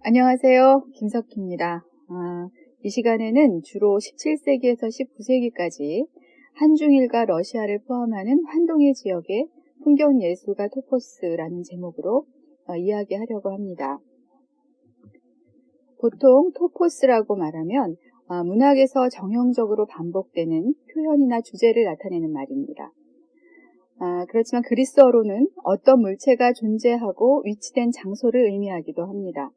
안녕하세요. 김석희입니다. 이 시간에는 주로 17세기에서 19세기까지 한중일과 러시아를 포함하는 환동의 지역의 풍경예술가 토포스라는 제목으로 이야기하려고 합니다. 보통 토포스라고 말하면 문학에서 정형적으로 반복되는 표현이나 주제를 나타내는 말입니다. 그렇지만 그리스어로는 어떤 물체가 존재하고 위치된 장소를 의미하기도 합니다.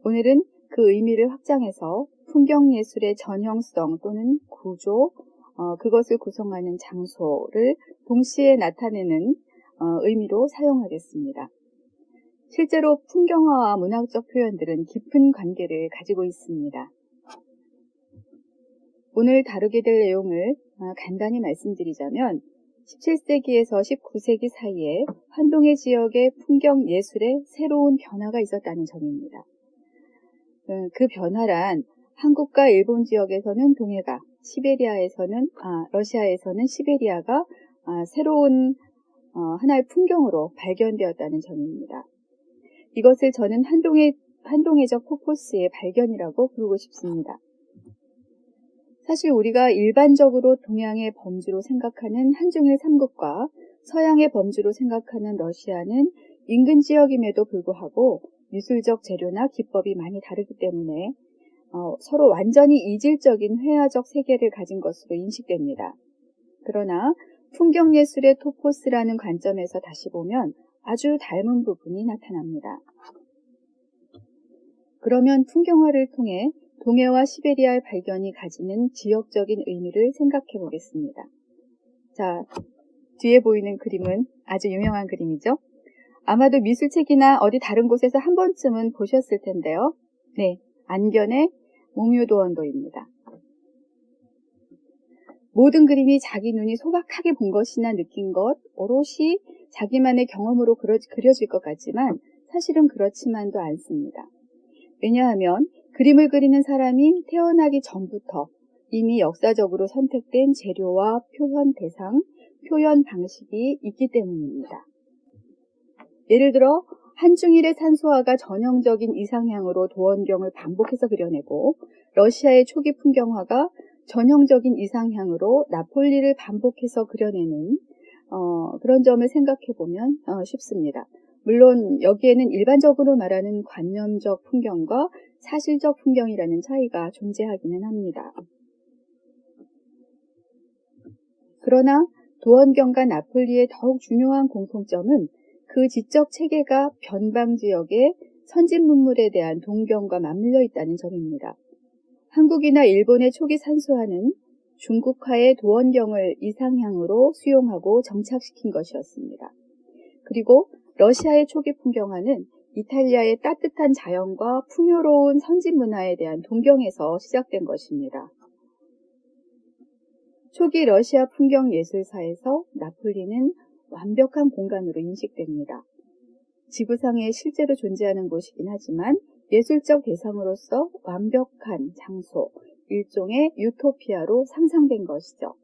오늘은 그 의미를 확장해서 풍경예술의 전형성 또는 구조, 그것을 구성하는 장소를 동시에 나타내는 의미로 사용하겠습니다. 실제로 풍경화와 문학적 표현들은 깊은 관계를 가지고 있습니다. 오늘 다루게 될 내용을 간단히 말씀드리자면 17세기에서 19세기 사이에 환동의 지역의 풍경예술에 새로운 변화가 있었다는 점입니다. 그 변화란 한국과 일본 지역에서는 동해가, 러시아에서는 시베리아가 새로운 하나의 풍경으로 발견되었다는 점입니다. 이것을 저는 환동의적 토포스의 발견이라고 부르고 싶습니다. 사실 우리가 일반적으로 동양의 범주로 생각하는 한중일 삼국과 서양의 범주로 생각하는 러시아는 인근 지역임에도 불구하고 미술적 재료나 기법이 많이 다르기 때문에 서로 완전히 이질적인 회화적 세계를 가진 것으로 인식됩니다. 그러나 풍경예술의 토포스라는 관점에서 다시 보면 아주 닮은 부분이 나타납니다. 그러면 풍경화를 통해 동해와 시베리아의 발견이 가지는 지역적인 의미를 생각해 보겠습니다. 자, 뒤에 보이는 그림은 아주 유명한 그림이죠. 아마도 미술책이나 어디 다른 곳에서 한 번쯤은 보셨을 텐데요. 네, 안견의 몽유도원도입니다. 모든 그림이 자기 눈이 소박하게 본 것이나 느낀 것, 오롯이 자기만의 경험으로 그려질 것 같지만 사실은 그렇지만도 않습니다. 왜냐하면 그림을 그리는 사람이 태어나기 전부터 이미 역사적으로 선택된 재료와 표현 대상, 표현 방식이 있기 때문입니다. 예를 들어 한중일의 산소화가 전형적인 이상향으로 도원경을 반복해서 그려내고 러시아의 초기 풍경화가 전형적인 이상향으로 나폴리를 반복해서 그려내는 그런 점을 생각해 보면 쉽습니다. 물론 여기에는 일반적으로 말하는 관념적 풍경과 사실적 풍경이라는 차이가 존재하기는 합니다. 그러나 도원경과 나폴리의 더욱 중요한 공통점은 그 지적 체계가 변방 지역의 선진 문물에 대한 동경과 맞물려 있다는 점입니다. 한국이나 일본의 초기 산소화는 중국화의 도원경을 이상향으로 수용하고 정착시킨 것이었습니다. 그리고 러시아의 초기 풍경화는 이탈리아의 따뜻한 자연과 풍요로운 선진 문화에 대한 동경에서 시작된 것입니다. 초기 러시아 풍경 예술사에서 나폴리는 완벽한 공간으로 인식됩니다. 지구상에 실제로 존재하는 곳이긴 하지만 예술적 대상으로서 완벽한 장소, 일종의 유토피아로 상상된 것이죠.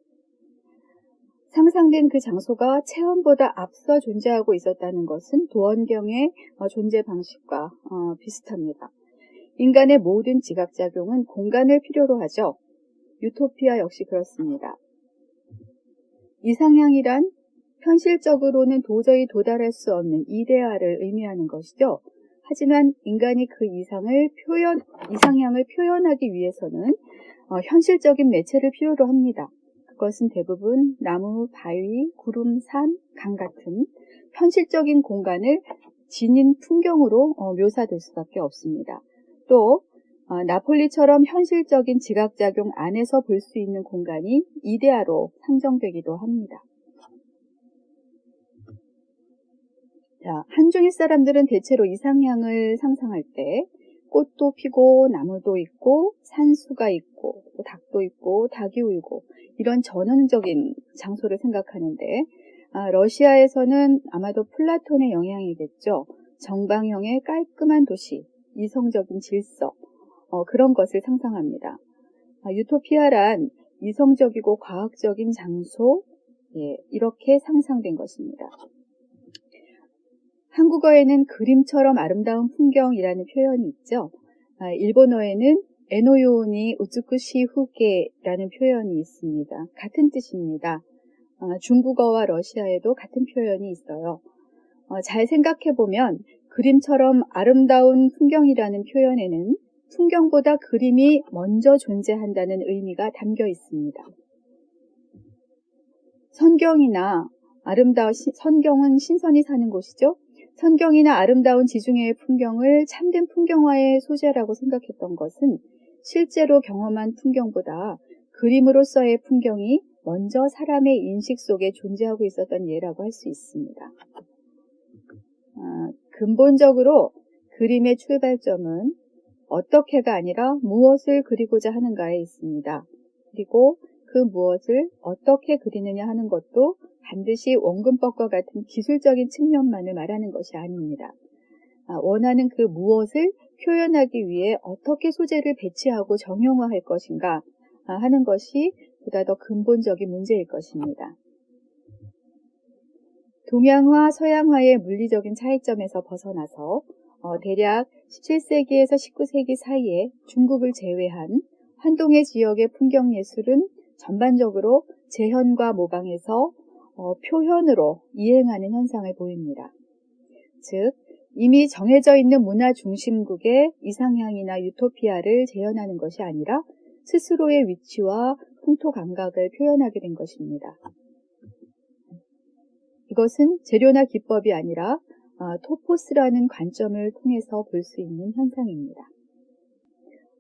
상상된 그 장소가 체험보다 앞서 존재하고 있었다는 것은 도원경의 존재 방식과 비슷합니다. 인간의 모든 지각작용은 공간을 필요로 하죠. 유토피아 역시 그렇습니다. 이상향이란 현실적으로는 도저히 도달할 수 없는 이데아를 의미하는 것이죠. 하지만 인간이 그 이상향을 표현하기 위해서는 현실적인 매체를 필요로 합니다. 그것은 대부분 나무, 바위, 구름, 산, 강 같은 현실적인 공간을 지닌 풍경으로 묘사될 수밖에 없습니다. 또 나폴리처럼 현실적인 지각작용 안에서 볼 수 있는 공간이 이데아로 상정되기도 합니다. 자, 한중일 사람들은 대체로 이상향을 상상할 때 꽃도 피고 나무도 있고 산수가 있고 또 닭도 있고 닭이 울고 이런 전형적인 장소를 생각하는데 러시아에서는 아마도 플라톤의 영향이겠죠. 정방형의 깔끔한 도시, 이성적인 질서 그런 것을 상상합니다. 유토피아란 이성적이고 과학적인 장소 이렇게 상상된 것입니다. 한국어에는 그림처럼 아름다운 풍경이라는 표현이 있죠. 일본어에는 에노요니 우츠쿠시 후게라는 표현이 있습니다. 같은 뜻입니다. 중국어와 러시아에도 같은 표현이 있어요. 잘 생각해보면 그림처럼 아름다운 풍경이라는 표현에는 풍경보다 그림이 먼저 존재한다는 의미가 담겨 있습니다. 선경은 신선이 사는 곳이죠. 선경이나 아름다운 지중해의 풍경을 참된 풍경화의 소재라고 생각했던 것은 실제로 경험한 풍경보다 그림으로서의 풍경이 먼저 사람의 인식 속에 존재하고 있었던 예라고 할 수 있습니다. 근본적으로 그림의 출발점은 어떻게가 아니라 무엇을 그리고자 하는가에 있습니다. 그리고 그 무엇을 어떻게 그리느냐 하는 것도 반드시 원근법과 같은 기술적인 측면만을 말하는 것이 아닙니다. 원하는 그 무엇을 표현하기 위해 어떻게 소재를 배치하고 정형화할 것인가 하는 것이 보다 더 근본적인 문제일 것입니다. 동양화, 서양화의 물리적인 차이점에서 벗어나서 대략 17세기에서 19세기 사이에 중국을 제외한 환동의 지역의 풍경예술은 전반적으로 재현과 모방에서 표현으로 이행하는 현상을 보입니다. 즉, 이미 정해져 있는 문화 중심국의 이상향이나 유토피아를 재현하는 것이 아니라 스스로의 위치와 풍토 감각을 표현하게 된 것입니다. 이것은 재료나 기법이 아니라 토포스라는 관점을 통해서 볼 수 있는 현상입니다.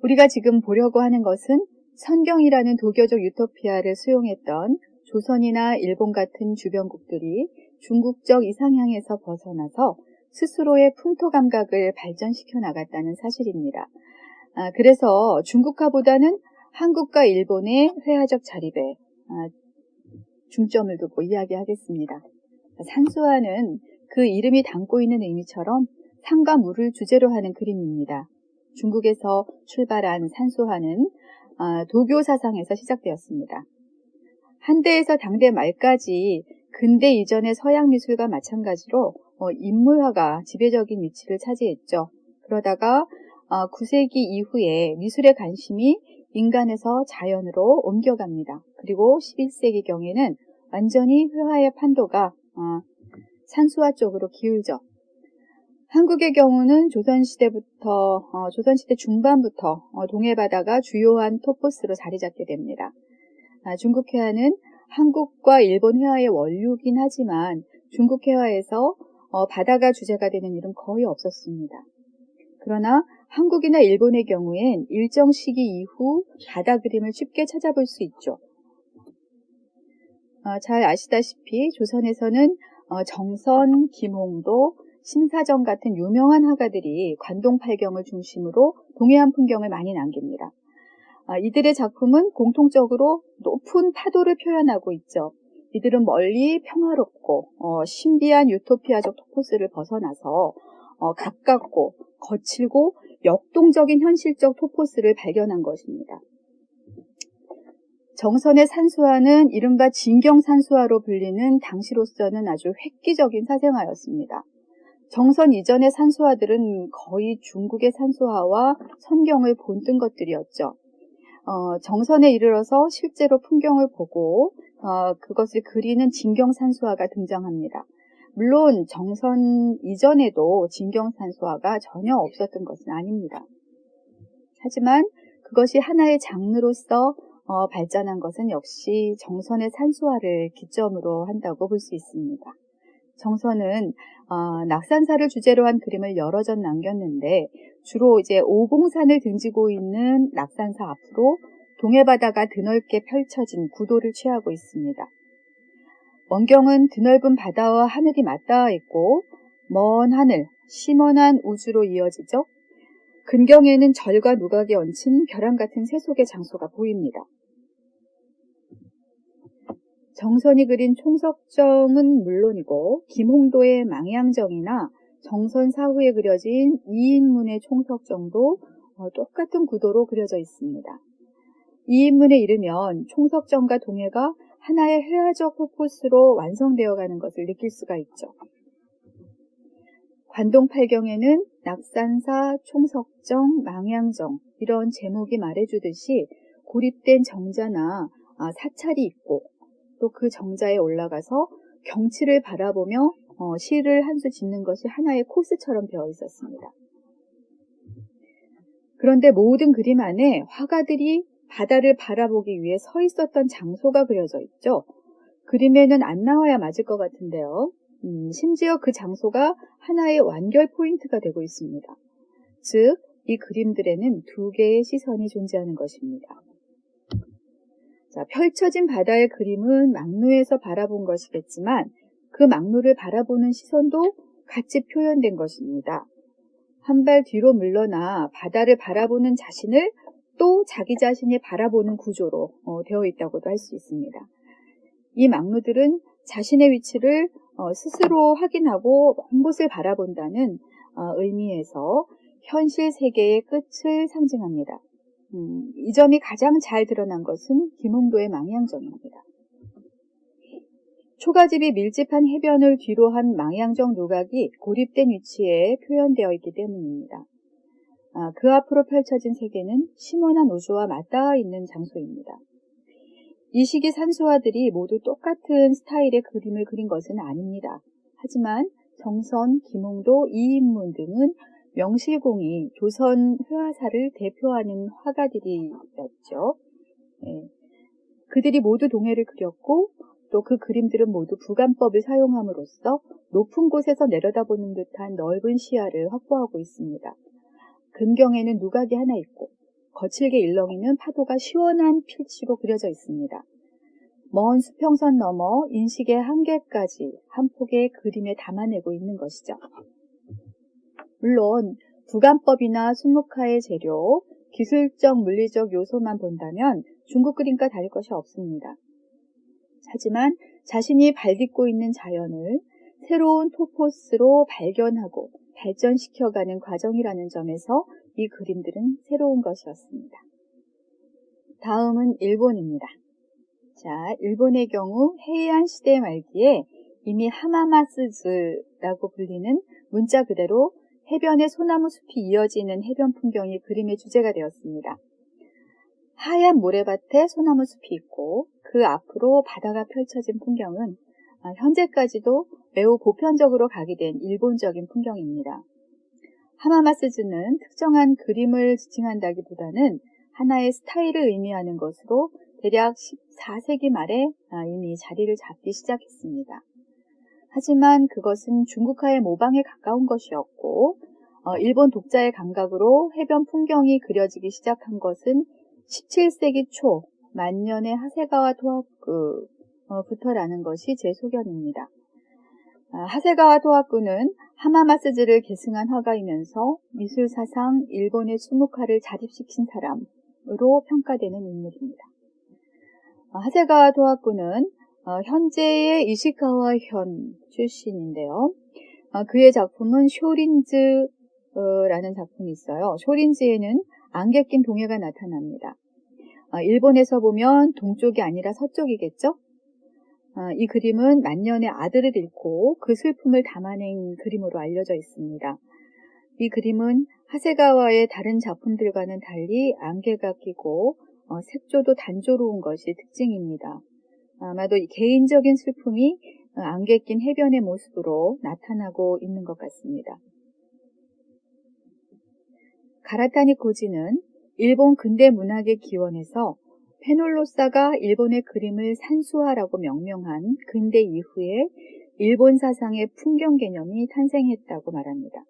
우리가 지금 보려고 하는 것은 선경이라는 도교적 유토피아를 수용했던 조선이나 일본 같은 주변국들이 중국적 이상향에서 벗어나서 스스로의 풍토 감각을 발전시켜 나갔다는 사실입니다. 그래서 중국화보다는 한국과 일본의 회화적 자립에 중점을 두고 이야기하겠습니다. 산수화는 그 이름이 담고 있는 의미처럼 산과 물을 주제로 하는 그림입니다. 중국에서 출발한 산수화는 도교 사상에서 시작되었습니다. 한대에서 당대 말까지 근대 이전의 서양 미술과 마찬가지로 인물화가 지배적인 위치를 차지했죠. 그러다가 9세기 이후에 미술의 관심이 인간에서 자연으로 옮겨갑니다. 그리고 11세기경에는 완전히 회화의 판도가 산수화 쪽으로 기울죠. 한국의 경우는 조선시대 중반부터 동해바다가 주요한 토포스로 자리 잡게 됩니다. 중국 회화는 한국과 일본 회화의 원류긴 하지만 중국 회화에서 바다가 주제가 되는 일은 거의 없었습니다. 그러나 한국이나 일본의 경우엔 일정 시기 이후 바다 그림을 쉽게 찾아볼 수 있죠. 잘 아시다시피 조선에서는 정선, 김홍도, 심사정 같은 유명한 화가들이 관동팔경을 중심으로 동해안 풍경을 많이 남깁니다. 이들의 작품은 공통적으로 높은 파도를 표현하고 있죠. 이들은 멀리 평화롭고 신비한 유토피아적 토포스를 벗어나서 가깝고 거칠고 역동적인 현실적 토포스를 발견한 것입니다. 정선의 산수화는 이른바 진경산수화로 불리는 당시로서는 아주 획기적인 사생화였습니다. 정선 이전의 산수화들은 거의 중국의 산수화와 선경을 본뜬 것들이었죠. 정선에 이르러서 실제로 풍경을 보고 그것을 그리는 진경산수화가 등장합니다. 물론 정선 이전에도 진경산수화가 전혀 없었던 것은 아닙니다. 하지만 그것이 하나의 장르로서 발전한 것은 역시 정선의 산수화를 기점으로 한다고 볼 수 있습니다. 정선은 낙산사를 주제로 한 그림을 여러 전 남겼는데 주로 이제 오봉산을 등지고 있는 낙산사 앞으로 동해바다가 드넓게 펼쳐진 구도를 취하고 있습니다. 원경은 드넓은 바다와 하늘이 맞닿아 있고 먼 하늘, 심원한 우주로 이어지죠. 근경에는 절과 누각이 얹힌 벼랑 같은 세속의 장소가 보입니다. 정선이 그린 총석정은 물론이고 김홍도의 망향정이나 정선 사후에 그려진 이인문의 총석정도 똑같은 구도로 그려져 있습니다. 이인문에 이르면 총석정과 동해가 하나의 회화적 토포스로 완성되어 가는 것을 느낄 수가 있죠. 관동팔경에는 낙산사, 총석정, 망향정 이런 제목이 말해주듯이 고립된 정자나 사찰이 있고 또 그 정자에 올라가서 경치를 바라보며 시를 한 수 짓는 것이 하나의 코스처럼 되어 있었습니다. 그런데 모든 그림 안에 화가들이 바다를 바라보기 위해 서 있었던 장소가 그려져 있죠. 그림에는 안 나와야 맞을 것 같은데요. 심지어 그 장소가 하나의 완결 포인트가 되고 있습니다. 즉, 이 그림들에는 두 개의 시선이 존재하는 것입니다. 자, 펼쳐진 바다의 그림은 막루에서 바라본 것이겠지만 그 막루를 바라보는 시선도 같이 표현된 것입니다. 한 발 뒤로 물러나 바다를 바라보는 자신을 또 자기 자신이 바라보는 구조로 되어 있다고도 할 수 있습니다. 이 막루들은 자신의 위치를 스스로 확인하고 먼 곳을 바라본다는 의미에서 현실 세계의 끝을 상징합니다. 이 점이 가장 잘 드러난 것은 김홍도의 망향정입니다. 초가집이 밀집한 해변을 뒤로 한 망향정 누각이 고립된 위치에 표현되어 있기 때문입니다. 그 앞으로 펼쳐진 세계는 심원한 우주와 맞닿아 있는 장소입니다. 이 시기 산수화들이 모두 똑같은 스타일의 그림을 그린 것은 아닙니다. 하지만 정선, 김홍도, 이인문 등은 명실공히 조선 회화사를 대표하는 화가들이었죠. 그들이 모두 동해를 그렸고 또 그 그림들은 모두 부감법을 사용함으로써 높은 곳에서 내려다보는 듯한 넓은 시야를 확보하고 있습니다. 근경에는 누각이 하나 있고 거칠게 일렁이는 파도가 시원한 필치로 그려져 있습니다. 먼 수평선 너머 인식의 한계까지 한 폭의 그림에 담아내고 있는 것이죠. 물론 부감법이나 순목화의 재료, 기술적, 물리적 요소만 본다면 중국 그림과 다를 것이 없습니다. 하지만 자신이 발딛고 있는 자연을 새로운 토포스로 발견하고 발전시켜가는 과정이라는 점에서 이 그림들은 새로운 것이었습니다. 다음은 일본입니다. 자, 일본의 경우 헤이안 시대 말기에 이미 하마마스즈라고 불리는 문자 그대로 해변에 소나무 숲이 이어지는 해변 풍경이 그림의 주제가 되었습니다. 하얀 모래밭에 소나무 숲이 있고 그 앞으로 바다가 펼쳐진 풍경은 현재까지도 매우 보편적으로 각이된 일본적인 풍경입니다. 하마마스즈는 특정한 그림을 지칭한다기보다는 하나의 스타일을 의미하는 것으로 대략 14세기 말에 이미 자리를 잡기 시작했습니다. 하지만 그것은 중국화의 모방에 가까운 것이었고 일본 독자의 감각으로 해변 풍경이 그려지기 시작한 것은 17세기 초 만년의 하세가와 토하쿠부터라는 것이 제 소견입니다. 하세가와 토하쿠는 하마마스즈를 계승한 화가이면서 미술사상 일본의 수묵화를 자립시킨 사람으로 평가되는 인물입니다. 하세가와 토하쿠는 현재의 이시카와 현 출신인데요. 그의 작품은 쇼린즈라는 작품이 있어요. 쇼린즈에는 안개 낀 동해가 나타납니다. 일본에서 보면 동쪽이 아니라 서쪽이겠죠? 이 그림은 만년의 아들을 잃고 그 슬픔을 담아낸 그림으로 알려져 있습니다. 이 그림은 하세가와의 다른 작품들과는 달리 안개가 끼고 색조도 단조로운 것이 특징입니다. 아마도 이 개인적인 슬픔이 안개 낀 해변의 모습으로 나타나고 있는 것 같습니다. 가라타니 코지는 일본 근대 문학의 기원에서 페놀로사가 일본의 그림을 산수화라고 명명한 근대 이후에 일본 사상의 풍경 개념이 탄생했다고 말합니다.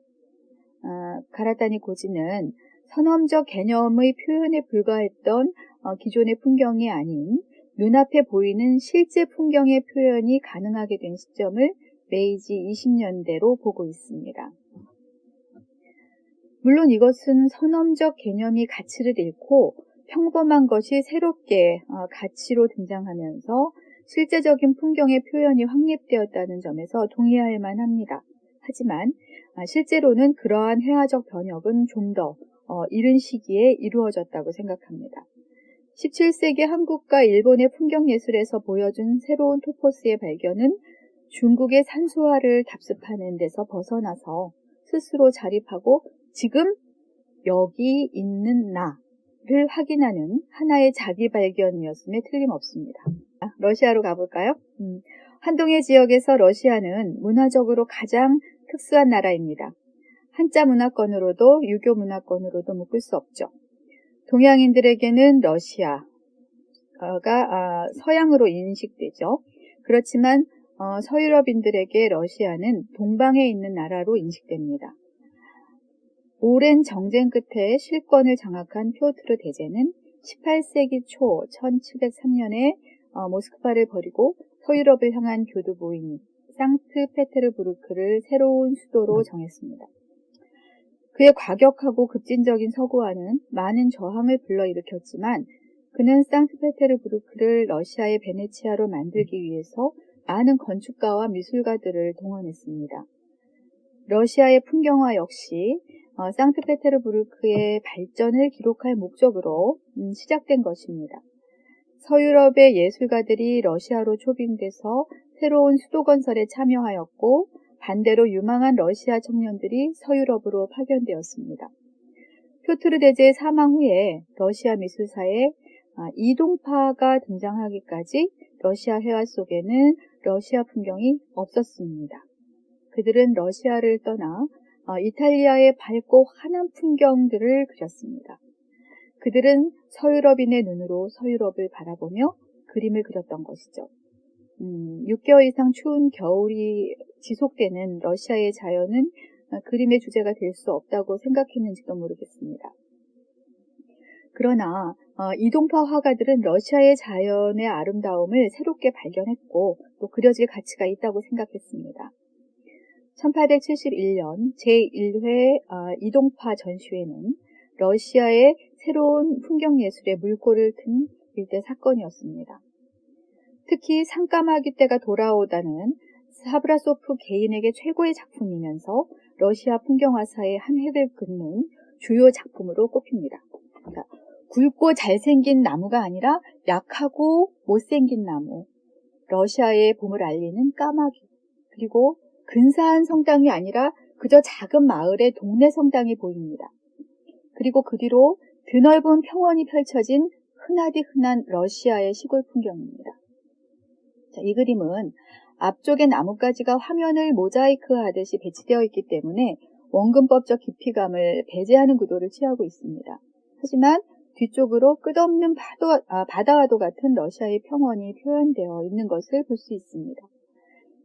가라타니 고지는 선험적 개념의 표현에 불과했던 기존의 풍경이 아닌 눈앞에 보이는 실제 풍경의 표현이 가능하게 된 시점을 메이지 20년대로 보고 있습니다. 물론 이것은 선험적 개념이 가치를 잃고 평범한 것이 새롭게 가치로 등장하면서 실제적인 풍경의 표현이 확립되었다는 점에서 동의할 만합니다. 하지만 실제로는 그러한 회화적 변혁은 좀 더 이른 시기에 이루어졌다고 생각합니다. 17세기 한국과 일본의 풍경예술에서 보여준 새로운 토포스의 발견은 중국의 산수화를 답습하는 데서 벗어나서 스스로 자립하고 지금 여기 있는 나를 확인하는 하나의 자기 발견이었음에 틀림없습니다. 러시아로 가볼까요? 한동해 지역에서 러시아는 문화적으로 가장 특수한 나라입니다. 한자 문화권으로도 유교 문화권으로도 묶을 수 없죠. 동양인들에게는 러시아가 서양으로 인식되죠. 그렇지만 서유럽인들에게 러시아는 동방에 있는 나라로 인식됩니다. 오랜 정쟁 끝에 실권을 장악한 피오트르 대제는 18세기 초 1703년에 모스크바를 버리고 서유럽을 향한 교두보인 상트페테르부르크를 새로운 수도로 정했습니다. 그의 과격하고 급진적인 서구화는 많은 저항을 불러일으켰지만 그는 상트페테르부르크를 러시아의 베네치아로 만들기 위해서 많은 건축가와 미술가들을 동원했습니다. 러시아의 풍경화 역시 상트페테르부르크의 발전을 기록할 목적으로 시작된 것입니다. 서유럽의 예술가들이 러시아로 초빙돼서 새로운 수도 건설에 참여하였고 반대로 유망한 러시아 청년들이 서유럽으로 파견되었습니다. 피오트르 대제의 사망 후에 러시아 미술사에 이동파가 등장하기까지 러시아 회화 속에는 러시아 풍경이 없었습니다. 그들은 러시아를 떠나 이탈리아의 밝고 환한 풍경들을 그렸습니다. 그들은 서유럽인의 눈으로 서유럽을 바라보며 그림을 그렸던 것이죠. 6개월 이상 추운 겨울이 지속되는 러시아의 자연은 그림의 주제가 될 수 없다고 생각했는지도 모르겠습니다. 그러나 이동파 화가들은 러시아의 자연의 아름다움을 새롭게 발견했고 또 그려질 가치가 있다고 생각했습니다. 1871년 제1회 이동파 전시회는 러시아의 새로운 풍경예술의 물꼬를 튼 일대 사건이었습니다. 특히 상까마귀 때가 돌아오다는 사브라소프 개인에게 최고의 작품이면서 러시아 풍경화사의 한 획을 긋는 주요 작품으로 꼽힙니다. 그러니까 굵고 잘생긴 나무가 아니라 약하고 못생긴 나무, 러시아의 봄을 알리는 까마귀, 그리고 근사한 성당이 아니라 그저 작은 마을의 동네 성당이 보입니다. 그리고 그 뒤로 드넓은 평원이 펼쳐진 흔하디 흔한 러시아의 시골 풍경입니다. 자, 이 그림은 앞쪽의 나뭇가지가 화면을 모자이크하듯이 배치되어 있기 때문에 원근법적 깊이감을 배제하는 구도를 취하고 있습니다. 하지만 뒤쪽으로 끝없는 바다와도 같은 러시아의 평원이 표현되어 있는 것을 볼 수 있습니다.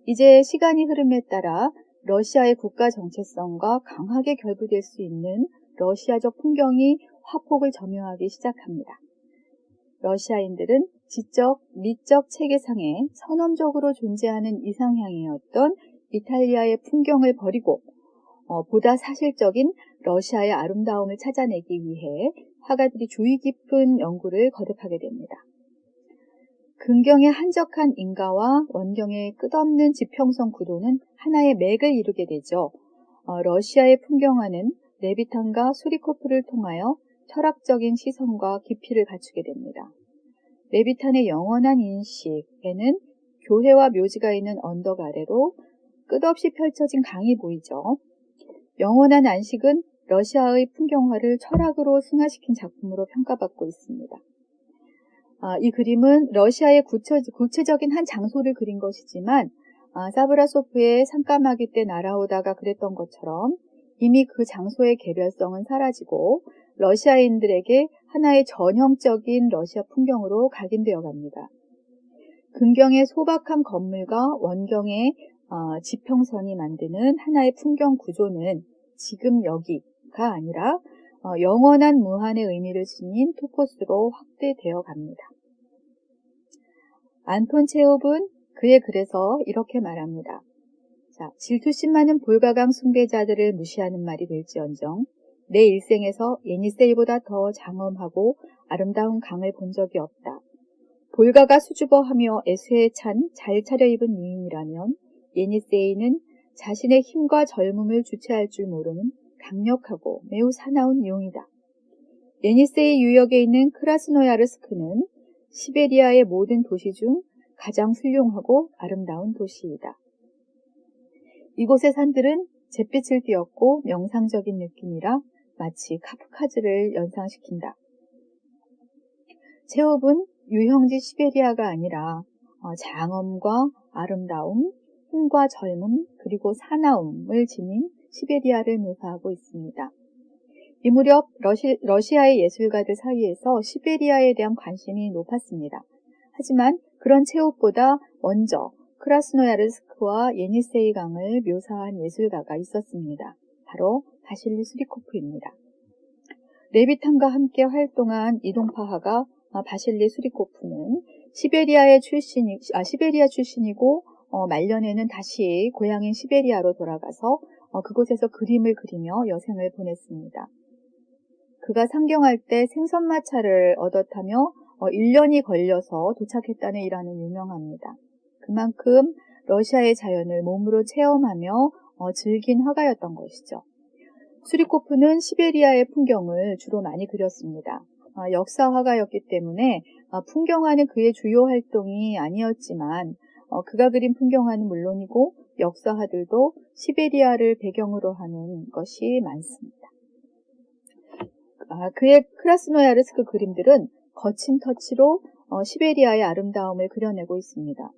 이제 시간이 흐름에 따라 러시아의 국가 정체성과 강하게 결부될 수 있는 러시아적 풍경이 화폭을 점유하기 시작합니다. 러시아인들은 지적, 미적 체계상에 선언적으로 존재하는 이상향이었던 이탈리아의 풍경을 버리고 보다 사실적인 러시아의 아름다움을 찾아내기 위해 화가들이 주의 깊은 연구를 거듭하게 됩니다. 근경의 한적한 인가와 원경의 끝없는 지평선 구도는 하나의 맥을 이루게 되죠. 러시아의 풍경화는 레비탄과 수리코프를 통하여 철학적인 시선과 깊이를 갖추게 됩니다. 레비탄의 영원한 인식에는 교회와 묘지가 있는 언덕 아래로 끝없이 펼쳐진 강이 보이죠. 영원한 안식은 러시아의 풍경화를 철학으로 승화시킨 작품으로 평가받고 있습니다. 이 그림은 러시아의 구체적인 한 장소를 그린 것이지만 사브라소프의 상까마귀 때 날아오다가 그랬던 것처럼 이미 그 장소의 개별성은 사라지고 러시아인들에게 하나의 전형적인 러시아 풍경으로 각인되어 갑니다. 근경의 소박한 건물과 원경의 지평선이 만드는 하나의 풍경 구조는 지금 여기가 아니라 영원한 무한의 의미를 지닌 토포스로 확대되어 갑니다. 안톤 체홉은 그의 글에서 이렇게 말합니다. 자, 질투심 많은 볼가강 숭배자들을 무시하는 말이 될지언정 내 일생에서 예니세이보다 더 장엄하고 아름다운 강을 본 적이 없다. 볼가가 수줍어하며 애수에 찬 잘 차려입은 미인이라면 예니세이는 자신의 힘과 젊음을 주체할 줄 모르는 강력하고 매우 사나운 용이다. 예니세이 유역에 있는 크라스노야르스크는 시베리아의 모든 도시 중 가장 훌륭하고 아름다운 도시이다. 이곳의 산들은 잿빛을 띄었고 명상적인 느낌이라 마치 카프카즈를 연상시킨다. 체홉은 유형지 시베리아가 아니라 장엄과 아름다움, 힘과 젊음, 그리고 사나움을 지닌 시베리아를 묘사하고 있습니다. 이 무렵 러시아의 예술가들 사이에서 시베리아에 대한 관심이 높았습니다. 하지만 그런 체홉보다 먼저 크라스노야르스크와 예니세이 강을 묘사한 예술가가 있었습니다. 바로 바실리 수리코프입니다. 레비탄과 함께 활동한 이동파 화가 바실리 수리코프는 시베리아 출신이고 말년에는 다시 고향인 시베리아로 돌아가서 그곳에서 그림을 그리며 여생을 보냈습니다. 그가 상경할 때 생선마차를 얻어 타며 1년이 걸려서 도착했다는 일화는 유명합니다. 그만큼 러시아의 자연을 몸으로 체험하며 즐긴 화가였던 것이죠. 수리코프는 시베리아의 풍경을 주로 많이 그렸습니다. 역사 화가였기 때문에 풍경화는 그의 주요 활동이 아니었지만 그가 그린 풍경화는 물론이고 역사화들도 시베리아를 배경으로 하는 것이 많습니다. 그의 크라스노야르스크 그림들은 거친 터치로 시베리아의 아름다움을 그려내고 있습니다.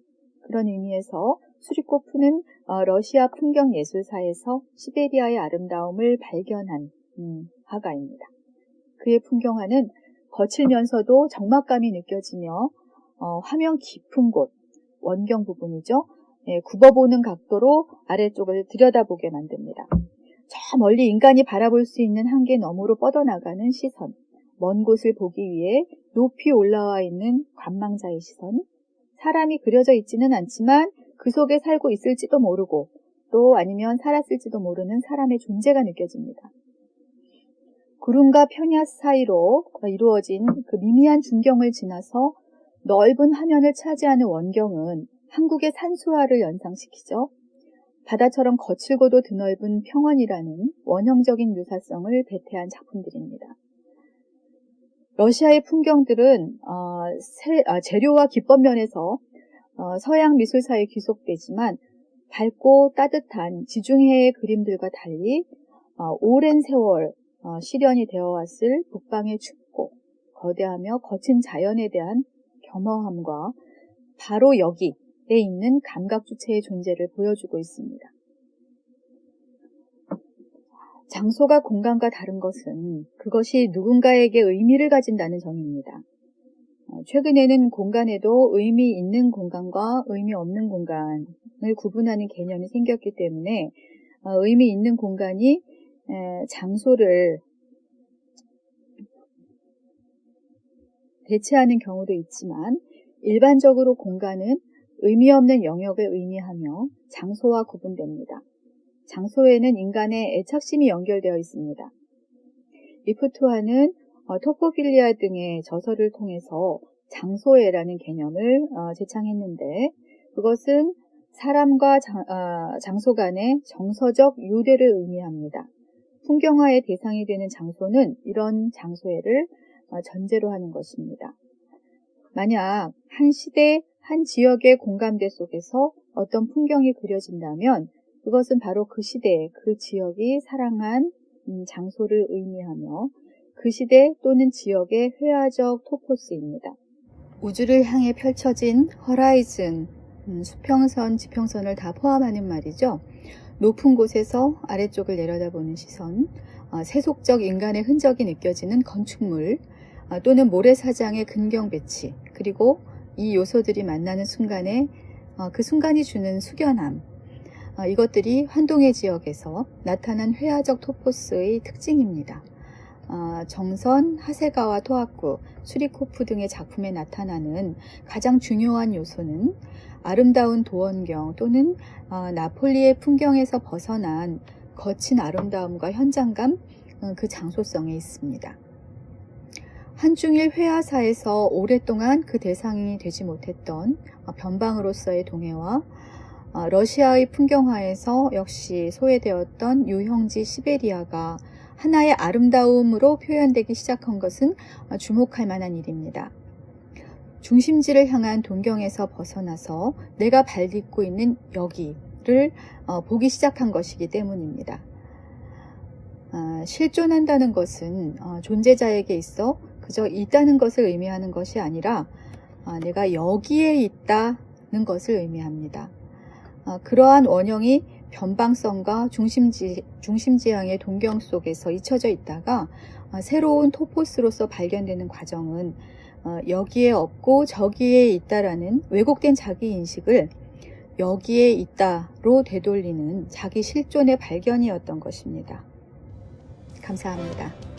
그런 의미에서 수리코프는 러시아 풍경 예술사에서 시베리아의 아름다움을 발견한 화가입니다. 그의 풍경화는 거칠면서도 적막감이 느껴지며 화면 깊은 곳, 원경 부분이죠. 굽어보는 각도로 아래쪽을 들여다보게 만듭니다. 저 멀리 인간이 바라볼 수 있는 한계 너머로 뻗어나가는 시선, 먼 곳을 보기 위해 높이 올라와 있는 관망자의 시선, 사람이 그려져 있지는 않지만 그 속에 살고 있을지도 모르고 또 아니면 살았을지도 모르는 사람의 존재가 느껴집니다. 구름과 평야 사이로 이루어진 그 미미한 중경을 지나서 넓은 화면을 차지하는 원경은 한국의 산수화를 연상시키죠. 바다처럼 거칠고도 드넓은 평원이라는 원형적인 묘사성을 배태한 작품들입니다. 러시아의 풍경들은 재료와 기법 면에서 서양 미술사에 귀속되지만 밝고 따뜻한 지중해의 그림들과 달리 오랜 세월 실현이 되어왔을 북방의 춥고 거대하며 거친 자연에 대한 겸허함과 바로 여기에 있는 감각주체의 존재를 보여주고 있습니다. 장소가 공간과 다른 것은 그것이 누군가에게 의미를 가진다는 점입니다. 최근에는 공간에도 의미 있는 공간과 의미 없는 공간을 구분하는 개념이 생겼기 때문에 의미 있는 공간이 장소를 대체하는 경우도 있지만 일반적으로 공간은 의미 없는 영역을 의미하며 장소와 구분됩니다. 장소에는 인간의 애착심이 연결되어 있습니다. 리프트와는 토포필리아 등의 저서를 통해서 장소애라는 개념을 제창했는데 그것은 사람과 장소 간의 정서적 유대를 의미합니다. 풍경화의 대상이 되는 장소는 이런 장소애를 전제로 하는 것입니다. 만약 한 시대, 한 지역의 공감대 속에서 어떤 풍경이 그려진다면 그것은 바로 그 시대, 그 지역이 사랑한 장소를 의미하며 그 시대 또는 지역의 회화적 토포스입니다. 우주를 향해 펼쳐진 허라이즌, 수평선, 지평선을 다 포함하는 말이죠. 높은 곳에서 아래쪽을 내려다보는 시선, 세속적 인간의 흔적이 느껴지는 건축물, 또는 모래사장의 근경 배치, 그리고 이 요소들이 만나는 순간에 그 순간이 주는 숙연함, 이것들이 환동의 지역에서 나타난 회화적 토포스의 특징입니다. 정선, 하세가와 토하쿠, 수리코프 등의 작품에 나타나는 가장 중요한 요소는 아름다운 도원경 또는 나폴리의 풍경에서 벗어난 거친 아름다움과 현장감, 그 장소성에 있습니다. 한중일 회화사에서 오랫동안 그 대상이 되지 못했던 변방으로서의 동해와 러시아의 풍경화에서 역시 소외되었던 유형지 시베리아가 하나의 아름다움으로 표현되기 시작한 것은 주목할 만한 일입니다. 중심지를 향한 동경에서 벗어나서 내가 발 딛고 있는 여기, 보기 시작한 것이기 때문입니다. 실존한다는 것은 존재자에게 있어 그저 있다는 것을 의미하는 것이 아니라 내가 여기에 있다는 것을 의미합니다. 그러한 원형이 변방성과 중심지향의 동경 속에서 잊혀져 있다가 새로운 토포스로서 발견되는 과정은 여기에 없고 저기에 있다라는 왜곡된 자기인식을 여기에 있다로 되돌리는 자기 실존의 발견이었던 것입니다. 감사합니다.